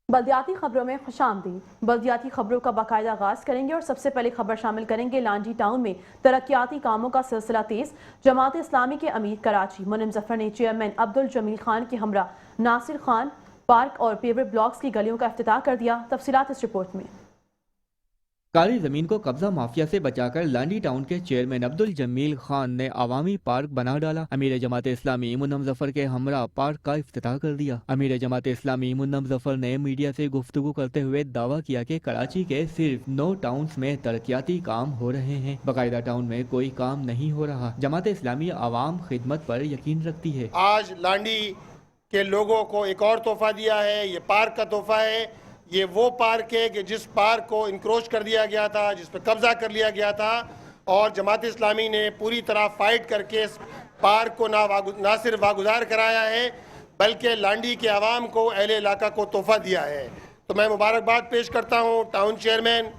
بلدیاتی خبروں میں خوش آمدید۔ بلدیاتی خبروں کا باقاعدہ آغاز کریں گے اور سب سے پہلے خبر شامل کریں گے لانڈی ٹاؤن میں ترقیاتی کاموں کا سلسلہ تیز۔ جماعت اسلامی کے امیر کراچی منم ظفر نے چیئرمین عبدالجمیل خان کے ہمراہ ناصر خان پارک اور پیور بلاکس کی گلیوں کا افتتاح کر دیا۔ تفصیلات اس رپورٹ میں۔ کالی زمین کو قبضہ مافیا سے بچا کر لانڈی ٹاؤن کے چیئرمین عبدالجمیل خان نے عوامی پارک بنا ڈالا۔ امیر جماعت اسلامی منم ظفر کے ہمراہ پارک کا افتتاح کر دیا۔ امیر جماعت اسلامی منم ظفر نے میڈیا سے گفتگو کرتے ہوئے دعویٰ کیا کہ کراچی کے صرف 9 ٹاؤنز میں ترقیاتی کام ہو رہے ہیں، باقاعدہ ٹاؤن میں کوئی کام نہیں ہو رہا۔ جماعت اسلامی عوام خدمت پر یقین رکھتی ہے۔ آج لانڈی کے لوگوں کو ایک اور تحفہ دیا ہے، یہ پارک کا تحفہ ہے۔ یہ وہ پارک ہے کہ جس پارک کو انکروچ کر دیا گیا تھا، جس پہ قبضہ کر لیا گیا تھا، اور جماعت اسلامی نے پوری طرح فائٹ کر کے اس پارک کو نہ صرف واگزار کرایا ہے بلکہ لانڈی کے عوام کو، اہل علاقہ کو تحفہ دیا ہے۔ تو میں مبارکباد پیش کرتا ہوں town chairman,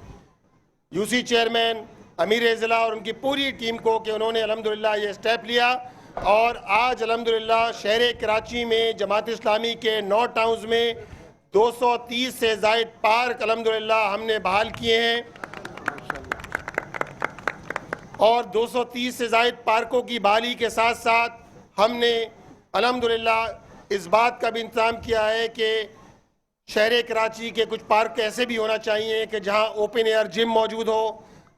U C chairman, امیر ضلع اور ان کی پوری ٹیم کو کہ انہوں نے الحمدللہ یہ اسٹیپ لیا، اور آج الحمدللہ شہر کراچی میں جماعت اسلامی کے 9 ٹاؤنز میں 230 سے زائد پارک الحمدللہ ہم نے بحال کیے ہیں، اور 230 سے زائد پارکوں کی بحالی کے ساتھ ساتھ ہم نے الحمدللہ اس بات کا بھی انتظام کیا ہے کہ شہر کراچی کے کچھ پارک ایسے بھی ہونا چاہیے کہ جہاں اوپن ایئر جم موجود ہو،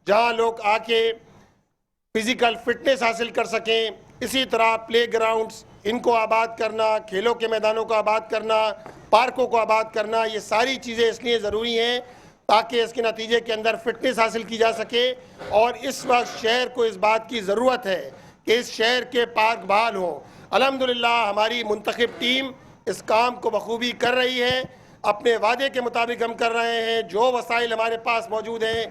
جہاں لوگ آ کے فزیکل فٹنس حاصل کر سکیں۔ اسی طرح پلے گراؤنڈز، ان کو آباد کرنا، کھیلوں کے میدانوں کو آباد کرنا، پارکوں کو آباد کرنا، یہ ساری چیزیں اس لیے ضروری ہیں تاکہ اس کے نتیجے کے اندر فٹنس حاصل کی جا سکے، اور اس وقت شہر کو اس بات کی ضرورت ہے کہ اس شہر کے پارک بحال ہوں۔ الحمدللہ ہماری منتخب ٹیم اس کام کو بخوبی کر رہی ہے، اپنے وعدے کے مطابق ہم کر رہے ہیں۔ جو وسائل ہمارے پاس موجود ہیں،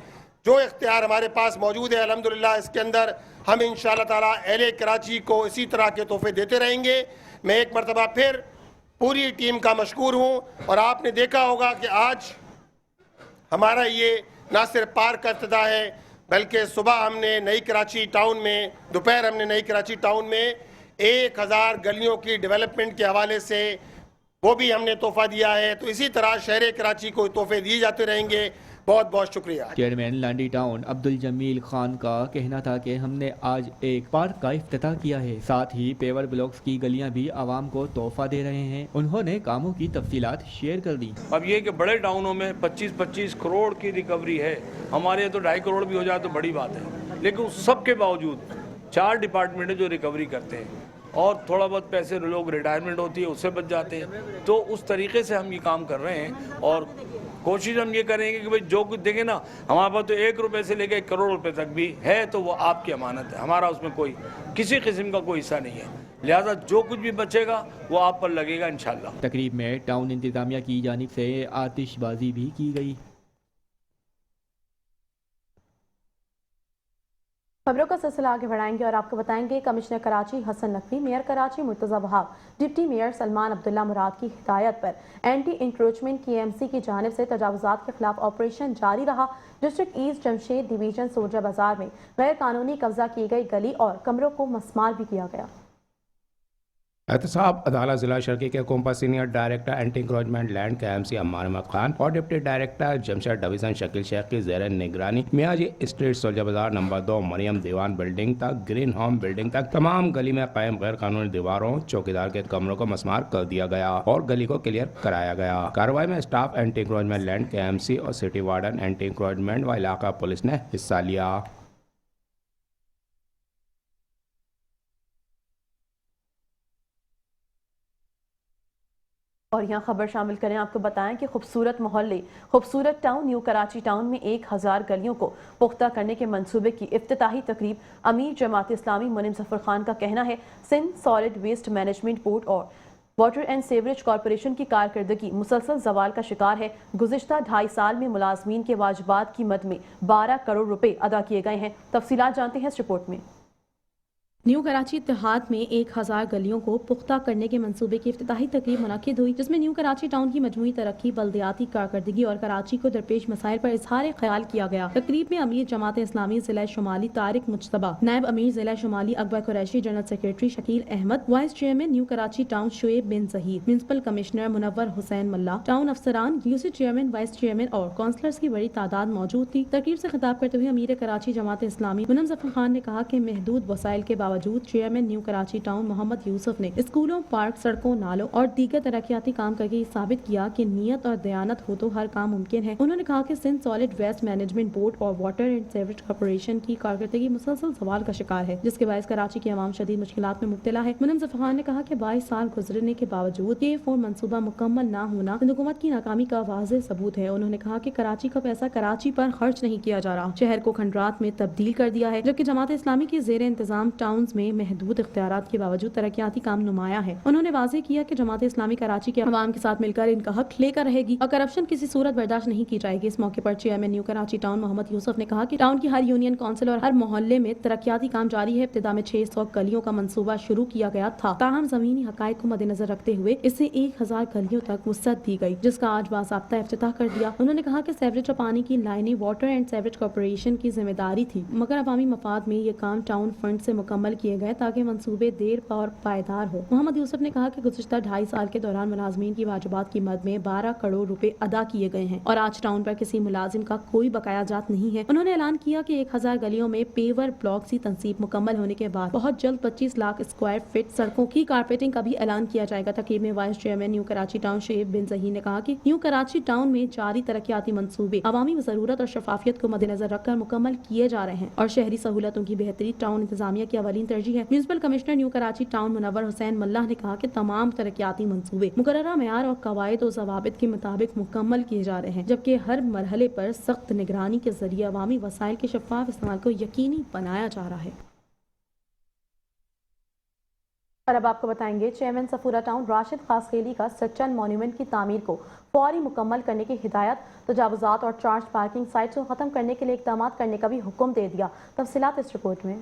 جو اختیار ہمارے پاس موجود ہے، الحمدللہ اس کے اندر ہم انشاءاللہ تعالیٰ اہل کراچی کو اسی طرح کے تحفے دیتے رہیں گے۔ میں ایک مرتبہ پھر پوری ٹیم کا مشکور ہوں، اور آپ نے دیکھا ہوگا کہ آج ہمارا یہ نہ صرف پارک کا افتتاح ہے بلکہ صبح ہم نے نئی کراچی ٹاؤن میں، دوپہر ہم نے نئی کراچی ٹاؤن میں 1000 گلیوں کی ڈیولپمنٹ کے حوالے سے وہ بھی ہم نے تحفہ دیا ہے۔ تو اسی طرح شہر کراچی کو تحفے دیے جاتے رہیں گے۔ بہت بہت شکریہ۔ چیئرمین لانڈی ٹاؤن عبدالجمیل خان کا کہنا تھا کہ ہم نے آج ایک پارک کا افتتاح کیا ہے، ساتھ ہی پیور بلاکس کی گلیاں بھی عوام کو تحفہ دے رہے ہیں۔ انہوں نے کاموں کی تفصیلات شیئر کر دی۔ اب یہ کہ بڑے ٹاؤنوں میں 25-25 کروڑ کی ریکوری ہے، ہمارے تو 2.5 کروڑ بھی ہو جائے تو بڑی بات ہے، لیکن اس سب کے باوجود 4 ڈپارٹمنٹ جو ریکوری کرتے ہیں، اور تھوڑا بہت پیسے لوگ ریٹائرمنٹ ہوتی ہے اس سے بچ جاتے ہیں، تو اس طریقے سے ہم یہ کام کر رہے ہیں، اور کوشش ہم یہ کریں گے کہ بھئی جو کچھ دیکھیں نا، ہمارے پاس تو 1 روپے سے لے کے 1 کروڑ روپے تک بھی ہے، تو وہ آپ کی امانت ہے، ہمارا اس میں کوئی کسی قسم کا کوئی حصہ نہیں ہے، لہذا جو کچھ بھی بچے گا وہ آپ پر لگے گا انشاءاللہ۔ تقریب میں ٹاؤن انتظامیہ کی جانب سے آتش بازی بھی کی گئی۔ خبروں کا سلسلہ آگے بڑھائیں گے اور آپ کو بتائیں گے commissioner Karachi Hasan Naqvi, mayor Karachi Murtaza Wahab, deputy mayor Salman Abdullah Murad کی ہدایت پر اینٹی انکروچمنٹ کی ایم سی کی جانب سے تجاوزات کے خلاف آپریشن جاری رہا۔ District east Jamshed division Soldier Bazaar میں غیر قانونی قبضہ کی گئی گلی اور کمروں کو مسمار بھی کیا گیا۔ احتساب عدالت ضلع شرقی کے کومپا senior director anti encroachment land K M C Ammar Ahmed Khan اور deputy director Jamshed division Shakeel Sheikh کی زیر نگرانی میاں جی اسٹریٹ سولجر بازار نمبر 2 مریم دیوان بلڈنگ تک گرین ہوم بلڈنگ تک تمام گلی میں قائم غیر قانونی دیواروں چوکیدار کے کمروں کو مسمار کر دیا گیا اور گلی کو کلیئر کرایا گیا۔ کارروائی میں staff anti encroachment land K M سی اور سٹی وارڈن اینٹی انکروچمنٹ و علاقہ پولیس نے حصہ لیا۔ اور یہاں خبر شامل کریں، آپ کو بتائیں کہ خوبصورت محلے خوبصورت ٹاؤن نیو کراچی ٹاؤن میں 1000 گلیوں کو پختہ کرنے کے منصوبے کی افتتاحی تقریب امیر جماعت اسلامی منم ظفر خان کا کہنا ہے Sindh solid waste management board اور واٹر اینڈ سیوریج کارپوریشن کی کارکردگی مسلسل زوال کا شکار ہے۔ گزشتہ 2.5 سال میں ملازمین کے واجبات کی مد میں 12 کروڑ روپے ادا کیے گئے ہیں۔ تفصیلات جانتے ہیں اس رپورٹ میں۔ न्यू कराची इत्तेहाद में 1000 गलियों को पुख्ता करने के मंसूबे की इफ्तिताही तकरीब मुनक्किद हुई, जिसमें न्यू कराची टाउन की मजमूई तरक्की, बल्दियाती कारकर्दगी और कराची को दरपेश मसाइल पर इजहार ख्याल किया गया। तकरीब में अमीर जमात इस्लामी जिला शुमाली तारिक मुज्तबा, नायब अमीर जिला शुमाली Akbar Qureshi, general secretary Shakeel Ahmed, vice chairman New Karachi town Shoaib bin Zaheer, municipal commissioner Munawwar Hussain Malla, town अफसरान, यूसी चेयरमैन, वाइस चेयरमैन और काउंसलर्स की बड़ी तादाद मौजूद थी। तकरीब से खिताब करते हुए अमीर कराची जमात इस्लामी मुनम जफर खान ने कहा कि महदूद वसाइल के बावजूद chairman New Karachi town Mohammad Yousuf ने स्कूलों, पार्क, सड़कों, नालों और दीगर तरक्याती काम करके ये साबित किया कि नियत और दयानत हो तो हर काम मुमकिन है। उन्होंने कहा कि Sindh solid waste management board और वाटर एंड सीवरेज कॉर्पोरेशन की कारकर्दगी मुसलसल सवाल का शिकार है, जिसके बायस कराची की आवाम शदीद मुश्किलात में मुब्तला है। मुनम जफर खान ने कहा कि 22 साल गुजरने के बावजूद K4 मंसूबा मुकम्मल न होना हुकूमत की नाकामी का वाज़ेह सबूत है। उन्होंने कहा कि कराची का पैसा कराची पर खर्च नहीं किया जा रहा, शहर को खंडरात में तब्दील कर दिया है, जबकि जमात इस्लामी के ज़ेर इंतजाम टाउन्स में महदूद इख्तियारात के बावजूद तरक्याती काम नुमाया है। उन्होंने वाज़ेह किया कि जमात इस्लामी कराची के अवाम के साथ मिलकर इनका हक लेकर रहेगी और करप्शन किसी सूरत बर्दाश्त नहीं की जाएगी। इस मौके पर chairman New Karachi town Mohammad Yousuf ने कहा कि टाउन की हर यूनियन काउंसिल और हर मोहल्ले में तरक्याती काम जारी है। इब्तिदा में 600 गलियों का मंसूबा शुरू किया गया था, ताहम जमीनी हकायक को मद्देनजर रखते हुए इसे 1000 गलियों तक वुसअत दी गई, जिसका आज बाज़ाब्ता इफ्तिताह कर दिया। उन्होंने कहा कि सीवरेज और पानी की लाइनें वाटर एंड सीवरेज कॉर्पोरेशन की जिम्मेदारी थी, मगर अवामी मफाद में ये काम टाउन फंड से मुकम्मल किए गए ताकि मंसूबे देर और पायदार हो। मोहम्मद यूसुफ ने कहा कि गुज़िश्ता 2.5 साल के दौरान मुलाजमीन की वाजिबात की मद में 12 करोड़ रुपए अदा किए गए हैं और आज टाउन पर किसी मुलाजिम का कोई बकाया जात नहीं है। उन्होंने ऐलान किया कि 1000 गलियों में पेवर ब्लॉक की तंसीब मुकम्मल होने के बाद बहुत जल्द 25 लाख स्क्वायर फीट सड़कों की कारपेटिंग का भी ऐलान किया जाएगा। तकरीब में vice chairman New Karachi town Shoaib bin Zaheer ने कहा कि न्यू कराची टाउन में जारी तरक्याती मंसूबे अवामी ज़रूरत और शफाफियत को मद्देनजर रखकर मुकम्मल किए जा रहे हैं और शहरी सहूलतों की बेहतरी टाउन इंतजामिया की अवलीन तरजीह है। Municipal commissioner New Karachi town Munawwar Hussain Mallah ने कहा कि तमाम तरक्याती मंसूबे मुकर्ररा मेयार और कवायद और ज़वाबित के मुताबिक मुकम्मल किए जा रहे हैं, जबकि हर मरहले पर सख्त निगरानी के जरिए अवामी वसाइल के शफाफ इस्तेमाल को यकीनी बनाया जा रहा है। और अब आपको बताएंगे चेयरमैन सफूरा टाउन राशिद खासखेली का सच्चन मॉन्यूमेंट की तामीर को फौरी मुकम्मल करने की हिदायत, तजावुजात और चार्ज पार्किंग साइट्स को ख़त्म करने के लिए इक़दाम करने का भी हुक्म दे दिया। तफसीलात इस रिपोर्ट में।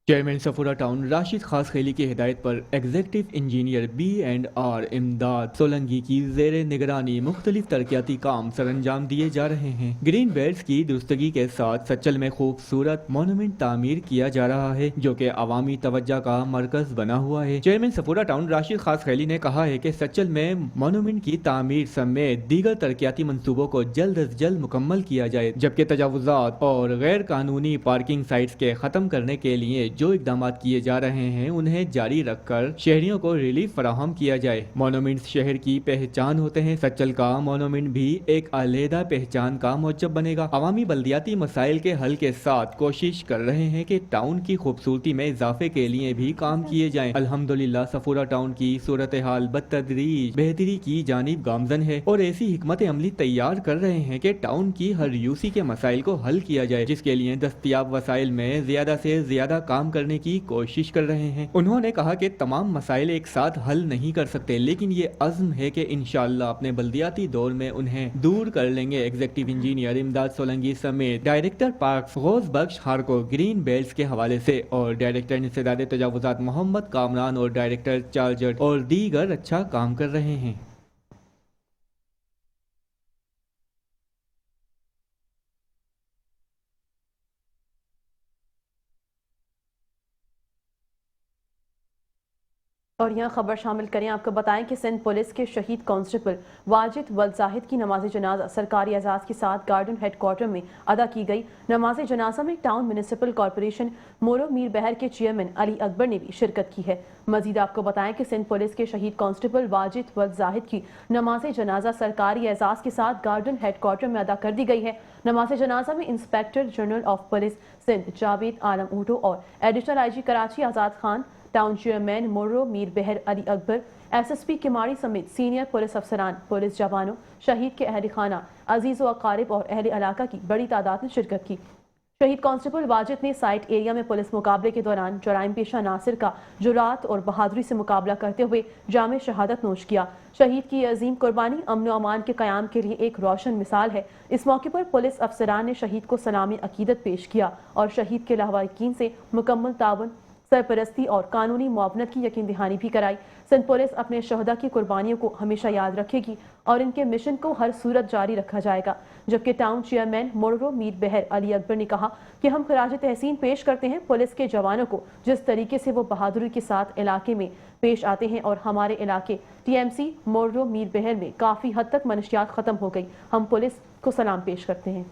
चेयरमैन सफूरा टाउन राशिद खासखेली की हिदायत पर एग्जीक्यूटिव इंजीनियर B&R इमदाद सोलंगी की ज़ेर निगरानी मुख्तलिफ तरक्याती काम सरअंजाम दिए जा रहे हैं। ग्रीन बेल्ट्स की दुरुस्तगी के साथ सच्चल में खूबसूरत मोनूमेंट तामीर किया जा रहा है, जो कि अवामी तवज्जो का मरकज बना हुआ है। चेयरमैन सफूरा टाउन राशिद खासखेली ने कहा है कि सच्चल में मोनूमेंट की तामीर समेत दीगर तरक्याती मंसूबों को जल्द अज जल्द मुकम्मल किया जाए, जबकि तजावुजात और गैर कानूनी पार्किंग साइट्स के ख़त्म करने के लिए जो इकदाम किए जा रहे हैं उन्हें जारी रखकर शहरियों को रिलीफ फराहम किया जाए। मोनूमेंट्स शहर की पहचान होते हैं। सच्चल का मोनूमेंट भी एक अलहदा पहचान का मौजब बनेगा। अवामी बल्दियाती मसाइल के हल के साथ कोशिश कर रहे हैं कि टाउन की खूबसूरती में इजाफे के लिए भी काम किए जाएं। अल्हम्दुलिल्लाह सफूरा टाउन की सूरत हाल बतदरीज बेहतरी की जानिब गामजन है और ऐसी हिकमत अमली तैयार कर रहे हैं कि टाउन की हर यूसी के मसाइल को हल किया जाए, जिसके लिए दस्तयाब वसाइल में ज्यादा से ज्यादा काम करने की कोशिश कर रहे हैं। उन्होंने कहा कि तमाम मसाइल एक साथ हल नहीं कर सकते, लेकिन ये अज़्म है कि इंशाअल्लाह अपने बल्दियाती दौर में उन्हें दूर कर लेंगे। एग्जीक्यूटिव इंजीनियर इमदाद सोलंगी समेत डायरेक्टर पार्क गौस बख्श खार को ग्रीन बेल्ट्स के हवाले से और डायरेक्टर इंसदाद तजावुजात मोहम्मद कामरान और डायरेक्टर चार्जर और दीगर अच्छा काम कर रहे हैं। और यहाँ खबर शामिल करें, आपको बताएं कि सिंध पुलिस के शहीद कांस्टेबल वाजिद वल्द जाहिद की नमाज जनाजा सरकारी एजाज़ के साथ गार्डन हेडक्वार्टर में अदा की गई। नमाज जनाजा में टाउन म्यूनिसिपल कॉर्पोरेशन मोरो मीर बहर के चेयरमैन अली अकबर ने भी शिरकत की है। मजीद आपको बताएं कि सिंध पुलिस के शहीद कांस्टेबल वाजिद वल्द जाहिद की नमाज जनाजा सरकारी एजाज़ के साथ गार्डन हेडक्वार्टर में अदा कर दी गई है। नमाज जनाजा में inspector general of police Sindh Javed Alam Odho और additional IG Karachi Azad Khan, town chairman Moro Mir Bahar Ali Akbar, SSP Kimadi समेत सीनियर पुलिस अफसरान, पुलिस जवानों, शहीद के अहल खाना, अजीज़ व अकारिब और अहल इलाका की बड़ी तादाद ने शिरकत की। शहीद कांस्टेबल वाजिद ने साइट एरिया में पुलिस मुकाबले के दौरान जराइम पेशा नासिर का जुरात और बहादुरी से मुकाबला करते हुए जामे शहादत नोश किया। शहीद की अजीम कुर्बानी अमन व अमान के क़याम के लिए एक रोशन मिसाल है। इस मौके पर पुलिस अफसरान ने शहीद को सलामी अकीदत पेश किया और शहीद के लवाहिकीन से मुकम्मल ताउन, सरपरस्ती और कानूनी मुआवनत की यकीन दहानी भी कराई। सिंध पुलिस अपने शहदा की कुर्बानियों को हमेशा याद रखेगी और इनके मिशन को हर सूरत जारी रखा जाएगा। जबकि टाउन चेयरमैन मोर्रो मीर बहर अली अकबर ने कहा कि हम खराज तहसीन पेश करते हैं पुलिस के जवानों को, जिस तरीके से वो बहादुरी के साथ इलाके में पेश आते हैं और हमारे इलाके TMC मोर्रो मीर बहर में काफ़ी हद तक मनशियात ख़त्म हो गई। हम पुलिस को सलाम पेश करते हैं।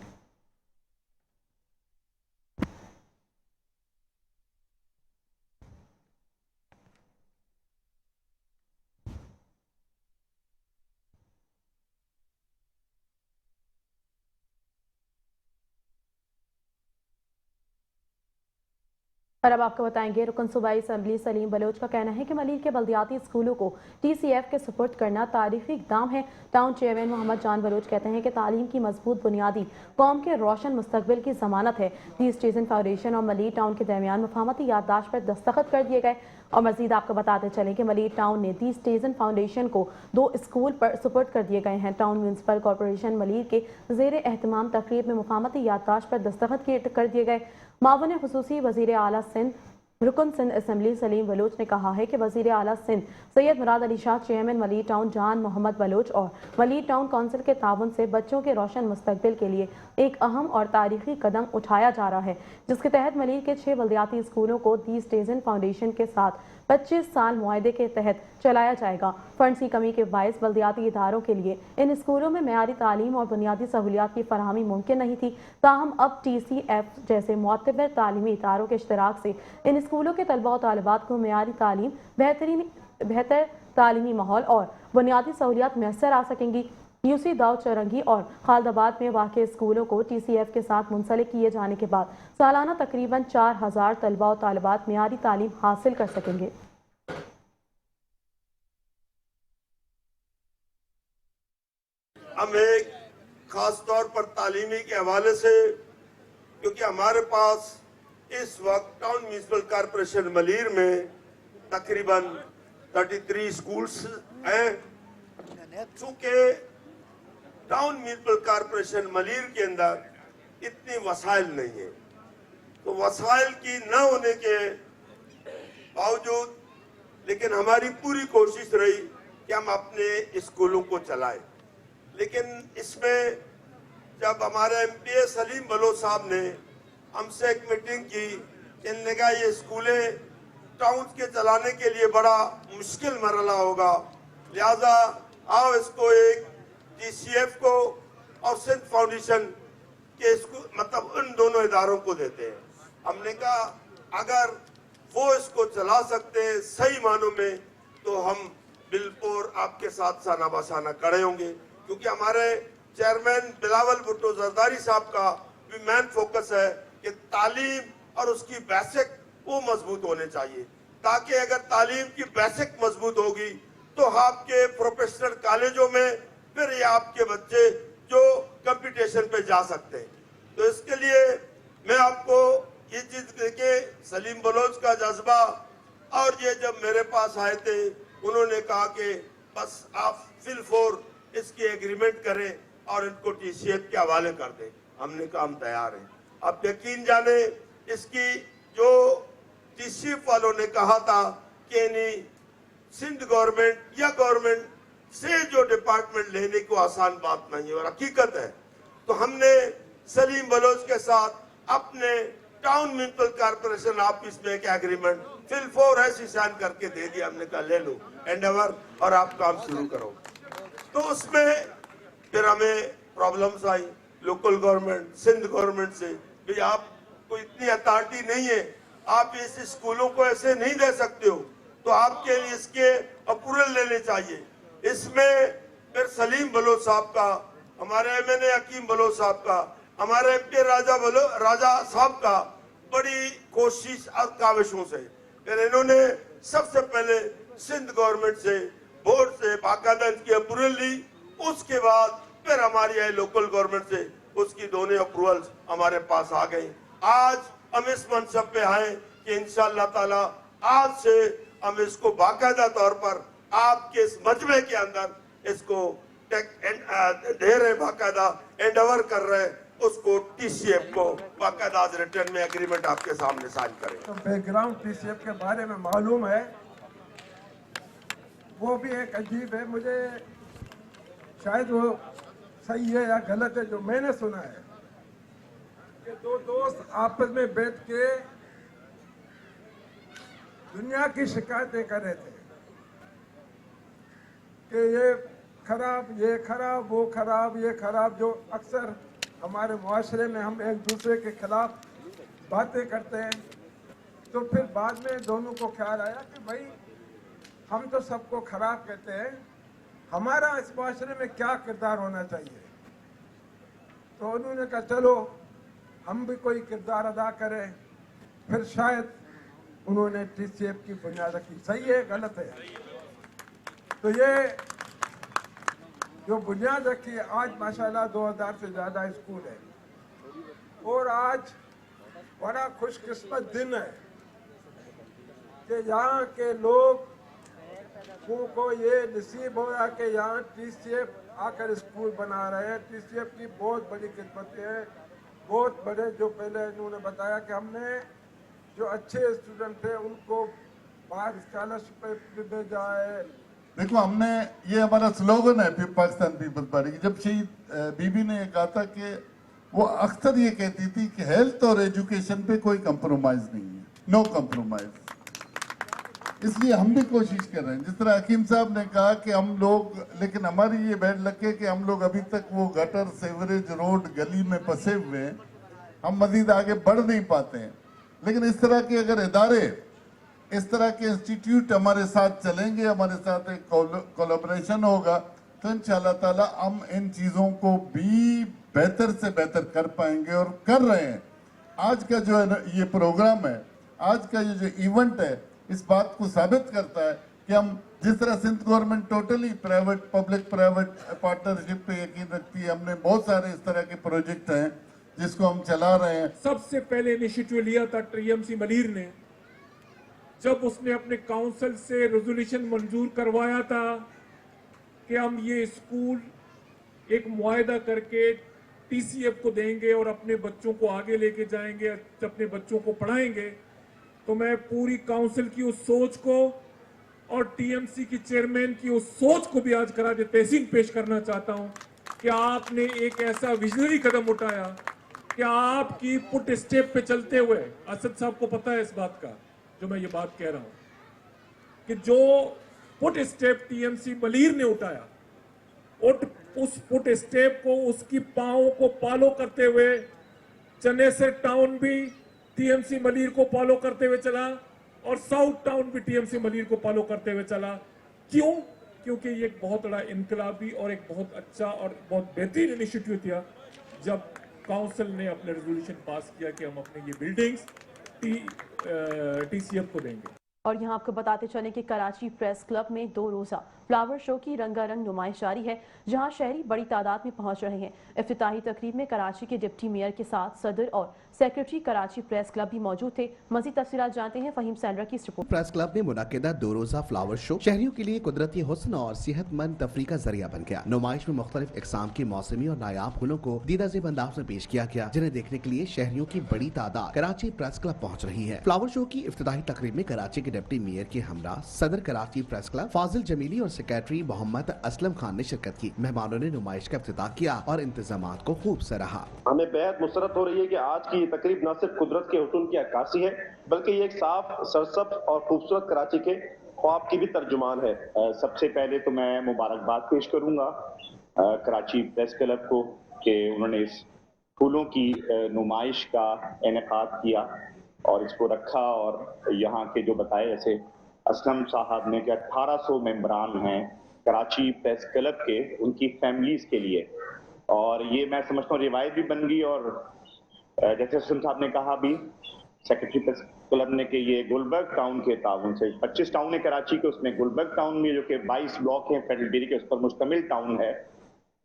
और अब आपको बताएंगे रुकन सूबाई असम्बली सलीम बलोच का कहना है कि मलीर के बल्दियाती स्कूलों को TCF के सुपुर्द करना तारीखी इक़दाम है। टाउन चेयरमैन मोहम्मद जान बलोच कहते हैं कि तालीम की मजबूत बुनियादी कौम के रोशन मुस्तकबिल की जमानत है। दी स्टेशन फाउंडेशन और मलीर टाउन के दरमियान मुफाहमती याददाश्त पर दस्तखत कर दिए गए। और मजीद आपको बताते चलें कि मलीर टाउन ने दी स्टेशन फाउंडेशन को 2 स्कूल पर सुपुर्द कर दिए गए हैं। टाउन म्यूनसिपल कॉरपोरेशन मलीर के ज़ेर एहतमाम तकरीब में मुफाहमती याददाश्त पर दस्तखत कर दिए गए। मावन खुसूसी वज़ीर आला सिंध रुकन सिंध असम्बली सलीम बलोच ने कहा है कि वज़ीर आला सिंध सैयद मुराद अली शाह, चेयरमैन मलीर टाउन जान मोहम्मद बलोच और मलीर टाउन काउंसिल के ताउन से बच्चों के रोशन मुस्तकबिल के लिए एक अहम और तारीखी कदम उठाया जा रहा है, जिसके तहत मलीर के 6 बल्दियाती स्कूलों को दी स्टेशन फाउंडेशन के साथ 25 साल मुआहदे के तहत चलाया जाएगा। फंड्स की कमी के बायस बल्दियाती इदारों के लिए इन स्कूलों में मेयारी तालीम और बुनियादी सहूलियात की फराहमी मुमकिन नहीं थी, ताहम अब TCF जैसे मोतबर तालीमी इदारों के इश्तराक से इन स्कूलों के तलबा और तालिबात को मेयारी तालीम, बेहतर तालीमी माहौल और बुनियादी सहूलियात मैसर आ सकेंगी। यूसी दाऊद चरंगी और खालदाबाद में वाक़े स्कूलों को TCF के साथ मुंसलिक किए जाने के बाद सालाना तकरीबन 4000 तलबा और तालिबात मेयारी तालीम हासिल कर सकेंगे। हम एक खास तौर पर तालीमी के हवाले से, क्योंकि हमारे पास इस वक्त टाउन म्यूनसिपल कॉरपोरेशन मलीर में तकरीबन 33 स्कूल्स हैं। चूँकि टाउन म्यूनसिपल कॉरपोरेशन मलीर के अंदर इतनी वसाइल नहीं है, तो वसाइल की न होने के बावजूद लेकिन हमारी पूरी कोशिश रही कि हम अपने स्कूलों को चलाएं। लेकिन इसमें जब हमारे MPA सलीम बलोच साहब ने हमसे एक मीटिंग की, इन्होंने कहा ये स्कूलें टाउन के चलाने के लिए बड़ा मुश्किल मरला होगा, लिहाजा आओ इसको एक TCF को और सिंध फाउंडेशन के मतलब उन दोनों इदारों को देते हैं। हमने कहा अगर वो इसको चला सकते हैं सही मानों में, तो हम बिल्कुल आपके साथ साना बसाना खड़े होंगे, क्योंकि हमारे चेयरमैन बिलावल भुट्टो जरदारी साहब का भी मेन फोकस है कि तालीम और उसकी बेसिक वो मजबूत होने चाहिए, ताकि अगर तालीम की बेसिक मजबूत होगी तो आपके प्रोफेशनल कॉलेजों में फिर ये आपके बच्चे जो कंपटीशन पे जा सकते हैं। तो इसके लिए मैं आपको ये चीज देखे सलीम बलोच का जज्बा, और ये जब मेरे पास आए थे उन्होंने कहा कि बस आप फिलफोर इसकी एग्रीमेंट करें और इनको TCF के हवाले कर दें। हमने कहा हम तैयार हैं। आप यकीन जाने इसकी जो TCF वालों ने कहा था कि नहीं सिंध गवर्नमेंट या गवर्नमेंट से जो डिपार्टमेंट लेने को आसान बात नहीं है और हकीकत है, तो हमने सलीम बलोच के साथ अपने टाउन म्यूनसिपल कॉरपोरेशन ऑफिस में एक एग्रीमेंट फिलफोर ऐसी साइन करके दे दिया। हमने कहा ले लो एंडेवर और आप काम शुरू करो। तो उसमें फिर हमें प्रॉब्लम्स आई लोकल गवर्नमेंट सिंध गवर्नमेंट से, भाई आपको इतनी अथॉरिटी नहीं है, आप इस स्कूलों को ऐसे नहीं दे सकते हो, तो आपके लिए इसके अप्रूवल लेने चाहिए। इसमें फिर सलीम बलोच साहब का, हमारे MNA हकीम बलोच साहब का, हमारे MP राजा साहब का बड़ी कोशिश और काविशों से फिर इन्होंने सबसे पहले सिंध गवर्नमेंट से बोर्ड से बाकायदा की अप्रूवल ली, उसके बाद फिर हमारी आई लोकल गवर्नमेंट से उसकी दोनों अप्रूवल्स हमारे पास आ गई। आज हम इस मनसब पे आए कि इंशाअल्लाह ताला आज से हम इसको बाकायदा तौर पर आपके इस मजमे के अंदर इसको दे रहे, बाकायदा एंडेवर कर रहे हैं उसको TCF को बाकायदा रिटर्न में एग्रीमेंट आपके सामने साइन करें। तो बैकग्राउंड TCF के बारे में मालूम है, वो भी एक अजीब है। मुझे शायद वो सही है या गलत है, जो मैंने सुना है कि दो दोस्त आपस में बैठ के दुनिया की शिकायतें कर रहे थे कि ये खराब, वो खराब, ये खराब, जो अक्सर हमारे मुआशरे में हम एक दूसरे के खिलाफ बातें करते हैं। तो फिर बाद में दोनों को ख्याल आया कि भाई हम तो सबको खराब कहते हैं, हमारा इस मुआशरे में क्या किरदार होना चाहिए। तो उन्होंने कहा चलो हम भी कोई किरदार अदा करें। फिर शायद उन्होंने TCF की बुनियाद रखी। सही है गलत है? तो ये जो बुनियाद रखी है, आज माशाल्लाह 2000 से ज़्यादा स्कूल है और आज बड़ा खुशकिस्मत दिन है कि यहाँ के लोग को ये नसीब हो रहा कि यहाँ TCF आकर स्कूल बना रहे हैं। TCF की बहुत बड़ी खिदमत है। बहुत बड़े, जो पहले इन्होंने बताया कि हमने जो अच्छे स्टूडेंट थे उनको बाहर स्कॉलरशिप पे भेजा है। देखो, हमने, ये हमारा स्लोगन है पाकिस्तान पीपल्स पार्टी की। जब शहीद बीबी ने कहा था कि वो अक्सर ये कहती थी कि हेल्थ और एजुकेशन पे कोई कंप्रोमाइज नहीं है, नो कंप्रोमाइज। इसलिए हम भी कोशिश कर रहे हैं। जिस तरह हकीम साहब ने कहा कि हम लोग, लेकिन हमारी ये बैड लग है कि हम लोग अभी तक वो गटर, सेवरेज, रोड, गली में फंसे हुए हैं। हम मजीद आगे बढ़ नहीं पाते हैं। लेकिन इस तरह के अगर इदारे, इस तरह के इंस्टीट्यूट हमारे साथ चलेंगे, हमारे साथ एक कोलैबोरेशन होगा, तो इंशाअल्लाह ताला हम इन चीज़ों को भी बेहतर से बेहतर कर पाएंगे और कर रहे हैं। आज का जो है ये प्रोग्राम है, आज का ये जो इवेंट है, इस बात को साबित करता है कि हम, जिस तरह Sindh government totally private, public private partnership पे यकीन रखती है। हमने बहुत सारे इस तरह के प्रोजेक्ट हैं जिसको हम चला रहे हैं। सबसे पहले इनिशिएटिव लिया था TMC मलीर ने, जब उसने अपने काउंसिल से रेजोल्यूशन मंजूर करवाया था कि हम ये स्कूल एक मुआहदा करके TCF को देंगे और अपने बच्चों को आगे लेके जाएंगे, अपने बच्चों को पढ़ाएंगे। तो मैं पूरी काउंसिल की उस सोच को और TMC की चेयरमैन की उस सोच को भी आज खराज तहसीन पेश करना चाहता हूं कि आपने एक ऐसा विजनरी कदम उठाया कि आपकी फुट स्टेप पे चलते हुए, असद साहब को पता है इस बात का जो मैं ये बात कह रहा हूं, कि जो फुट स्टेप TMC मलीर ने उठाया, उस फुट स्टेप को, उसकी पाँव को फॉलो करते हुए चन्नेसर टाउन भी TMC मलीर को फॉलो करते हुए चला और साउथ टाउन भी TMC मलीर को फॉलो करते हुए चला। क्यों? क्योंकि ये एक बहुत बड़ा इनकलाबी और एक बहुत अच्छा और बहुत बेहतरीन इनिशिएटिव था जब काउंसिल ने अपने रेजोल्यूशन पास किया कि हम अपने ये बिल्डिंग्स TCF को देंगे। और यहाँ आपको बताते चलें कि कराची प्रेस क्लब में 2 रोज़ा फ्लावर शो की रंगारंग नुमाइश जारी है, जहाँ शहरी बड़ी तादाद में पहुँच रहे हैं। इफ्तिताही तकरीब में कराची के डिप्टी मेयर के साथ सदर और सेक्रेटरी कराची प्रेस क्लब भी मौजूद थे। मज़ीद तफसीलात जानते हैं फहीम सैनरा की इस रिपोर्ट। प्रेस क्लब में मुनक्किदा 2 रोज़ा फ्लावर शो शहरियों के लिए कुदरती हुस्न और सेहतमंद तफरी का जरिया बन गया। नुमाइश में मुख्तलिफ इकसाम की मौसमी और नायाब फूलों को दीदा ज़ेब अंदाज में पेश किया गया, जिन्हें देखने के लिए शहरियों की बड़ी तादाद कराची प्रेस क्लब पहुँच रही है। फ्लावर शो की इफ्तिताही तकरीब में कराची के डिप्टी मेयर के हमरा सदर कराची प्रेस क्लब फाजिल जमीली और सेक्रेटरी मोहम्मद असलम खान ने शिरकत की। मेहमानों ने नुमाइश का इफ्तिताह किया और इंतजामात को खूब सराहा। हमें बेहद मुसरत हो रही है कि आज की ये तकरीब न सिर्फ कुदरत के हुस्न की अक्कासी है, बल्कि ये एक साफ, सरसब्ज और खूबसूरत कराची के ख्वाब की भी तर्जुमान है। सबसे पहले तो मैं मुबारकबाद पेश करूंगा कराची प्रेस क्लब को कि उन्होंने इस फूलों की नुमाइश का इनेकाद किया और इसको रखा। और यहाँ के जो बताए, जैसे असलम साहब ने कि 1800 मेंबरान हैं कराची प्रेस क्लब के, उनकी फैमिलीज के लिए, और ये मैं समझता हूँ रिवायत भी बन गई। और जैसे असलम साहब ने कहा भी, सेक्रेटरी प्रेस क्लब ने कि ये गुलबर्ग टाउन के ताउन से 25 टाउन है कराची के, उसमें गुलबर्ग टाउन में जो कि 22 ब्लॉक हैं फेडरल डेयरी के, उस पर मुश्तमिल टाउन है।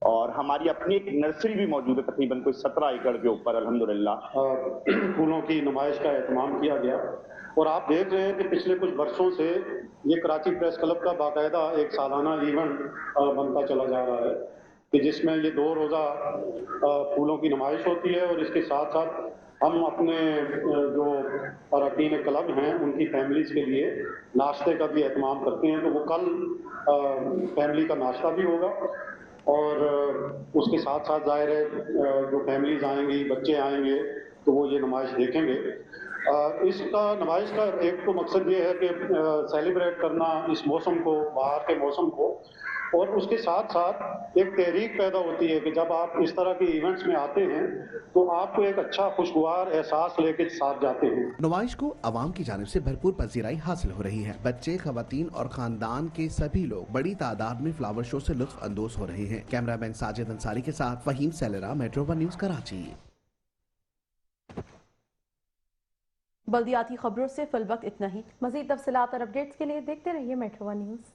और हमारी अपनी एक नर्सरी भी मौजूद है तकरीबन कोई 17 एकड़ के ऊपर अल्हम्दुलिल्लाह। फूलों की नुमाइश का एहतमाम किया गया और आप देख रहे हैं कि पिछले कुछ वर्षों से ये कराची प्रेस क्लब का बाकायदा एक सालाना इवेंट बनता चला जा रहा है کہ جس میں یہ 2 روزہ پھولوں کی نمائش ہوتی ہے اور اس کے ساتھ ساتھ ہم اپنے جو اراکین کلب ہیں ان کی فیملیز کے لیے ناشتے کا بھی اہتمام کرتے ہیں. تو وہ کل فیملی کا ناشتہ بھی ہوگا اور اس کے ساتھ ساتھ ظاہر ہے جو فیملیز آئیں گی, بچے آئیں گے تو وہ یہ نمائش دیکھیں گے. اس کا نمائش کا ایک تو مقصد یہ ہے کہ سیلیبریٹ کرنا اس موسم کو, بہار کے موسم کو, اور اس کے ساتھ ساتھ ایک تحریک پیدا ہوتی ہے کہ جب آپ اس طرح کے ایونٹس میں آتے ہیں تو آپ کو ایک اچھا خوشگوار احساس لے کے ساتھ جاتے ہیں. نمائش کو عوام کی جانب سے بھرپور پذیرائی حاصل ہو رہی ہے. بچے, خواتین اور خاندان کے سبھی لوگ بڑی تعداد میں فلاور شو سے لطف اندوز ہو رہے ہیں. کیمرہ مین ساجد انصاری کے ساتھ Faheem Silra, metro one news Karachi. بلدیاتی خبروں سے فی الوقت اتنا ہی. مزید تفصیلات اور اپڈیٹس کے لیے دیکھتے رہیے میٹرو ون نیوز.